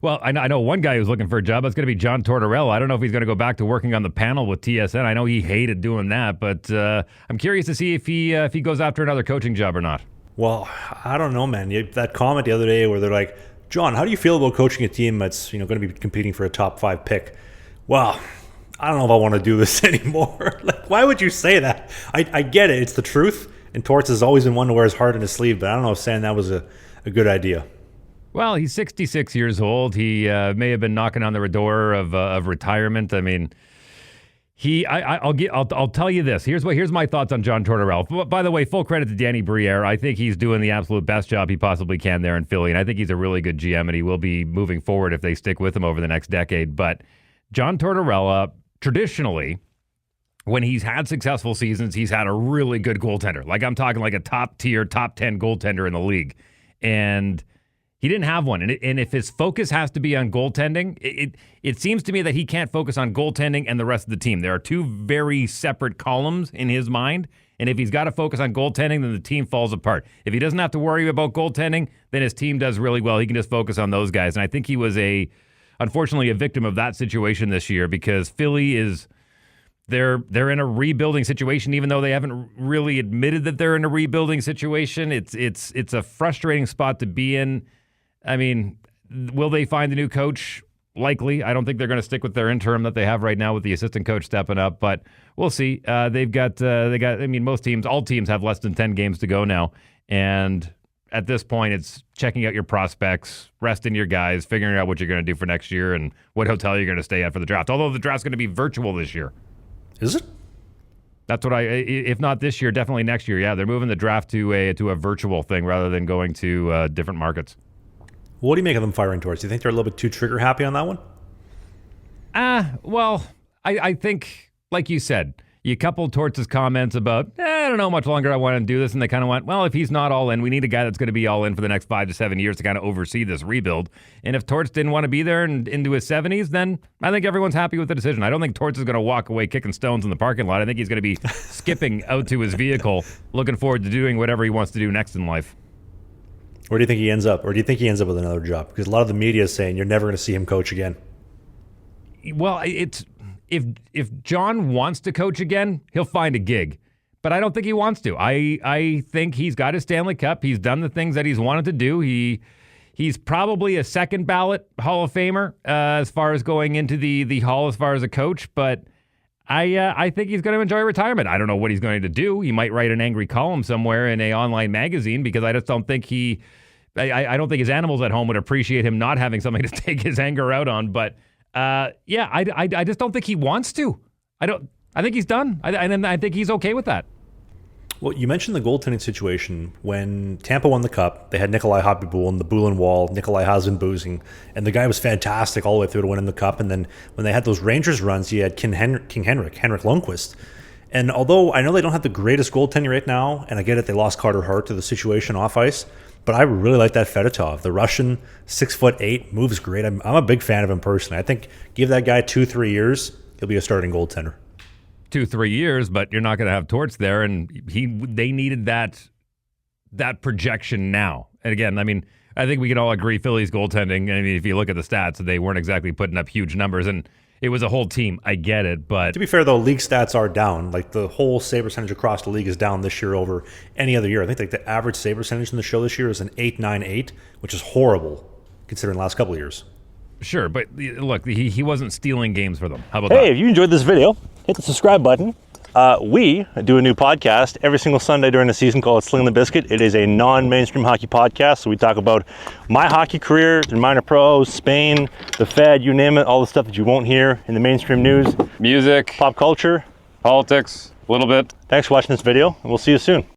Well, I know one guy who's looking for a job. That's going to be John Tortorella. I don't know if he's going to go back to working on the panel with TSN. I know he hated doing that, but I'm curious to see if he goes after another coaching job or not. Well, I don't know, man. That comment the other day where they're like, John, how do you feel about coaching a team that's going to be competing for a top 5 pick? Well, I don't know if I want to do this anymore. Like, why would you say that? I get it. It's the truth. And Torts has always been one to wear his heart on his sleeve, but I don't know if saying that was a good idea. Well, he's 66 years old. He may have been knocking on the door of retirement. I mean, I'll tell you this. Here's my thoughts on John Tortorella. By the way, full credit to Danny Briere. I think he's doing the absolute best job he possibly can there in Philly, and I think he's a really good GM, and he will be moving forward if they stick with him over the next decade. But John Tortorella, traditionally, when he's had successful seasons, he's had a really good goaltender. Like, I'm talking like a top-tier, top 10 goaltender in the league. And he didn't have one. And if his focus has to be on goaltending, it seems to me that he can't focus on goaltending and the rest of the team. There are two very separate columns in his mind. And if he's got to focus on goaltending, then the team falls apart. If he doesn't have to worry about goaltending, then his team does really well. He can just focus on those guys. And I think he was unfortunately a victim of that situation this year, because Philly is... They're in a rebuilding situation, even though they haven't really admitted that they're in a rebuilding situation. It's a frustrating spot to be in. I mean, will they find a new coach? Likely. I don't think they're going to stick with their interim that they have right now with the assistant coach stepping up, but we'll see. They got. I mean, all teams have less than 10 games to go now, and at this point, it's checking out your prospects, resting your guys, figuring out what you're going to do for next year and what hotel you're going to stay at for the draft. Although the draft's going to be virtual this year. Is it? That's what if not this year, definitely next year. Yeah, they're moving the draft to a virtual thing rather than going to different markets. What do you make of them firing Torts? Do you think they're a little bit too trigger happy on that one? Well, I think, like you said, you coupled Torts' comments about, I don't know how much longer I want to do this, and they kind of went, well, if he's not all in, we need a guy that's going to be all in for the next 5 to 7 years to kind of oversee this rebuild. And if Torts didn't want to be there and into his 70s, then I think everyone's happy with the decision. I don't think Torts is going to walk away kicking stones in the parking lot. I think he's going to be skipping out to his vehicle, looking forward to doing whatever he wants to do next in life. Where do you think he ends up? Or do you think he ends up with another job? Because a lot of the media is saying you're never going to see him coach again. Well, if John wants to coach again, he'll find a gig. But I don't think he wants to. I think he's got his Stanley Cup. He's done the things that he's wanted to do. He's probably a second ballot Hall of Famer as far as going into the Hall as far as a coach. But I think he's going to enjoy retirement. I don't know what he's going to do. He might write an angry column somewhere in an online magazine, because I just don't think I don't think his animals at home would appreciate him not having something to take his anger out on. But I just don't think he wants to. I think he's done. I think he's okay with that. Well, you mentioned the goaltending situation. When Tampa won the Cup, they had Nikolai Hobbibul and the Bulin Wall. Nikolai has been boozing, and the guy was fantastic all the way through to winning the Cup. And then when they had those Rangers runs, you had Henrik Lundqvist. And although I know they don't have the greatest goaltending right now, and I get it, they lost Carter Hart to the situation off ice, but I really like that Fedotov. The Russian, 6'8", moves great. I'm a big fan of him personally. I think give that guy 2-3 years, he'll be a starting goaltender. 2-3 years, but you're not going to have Torts there, and they needed that projection now. And again, I mean, I think we can all agree Philly's goaltending, I mean, if you look at the stats, they weren't exactly putting up huge numbers, and it was a whole team. I get it, but... To be fair, though, league stats are down. Like, the whole save percentage across the league is down this year over any other year. I think like the average save percentage in the show this year is an 8.98, which is horrible considering the last couple of years. Sure, but look, he wasn't stealing games for them. How about that? Hey, if you enjoyed this video, hit the subscribe button. We do a new podcast every single Sunday during the season called Sling the Biscuit. It is a non-mainstream hockey podcast, so we talk about my hockey career, the minor pros, Spain, the Fed, you name it, all the stuff that you won't hear in the mainstream news. Music, pop culture, politics, a little bit. Thanks for watching this video, and we'll see you soon.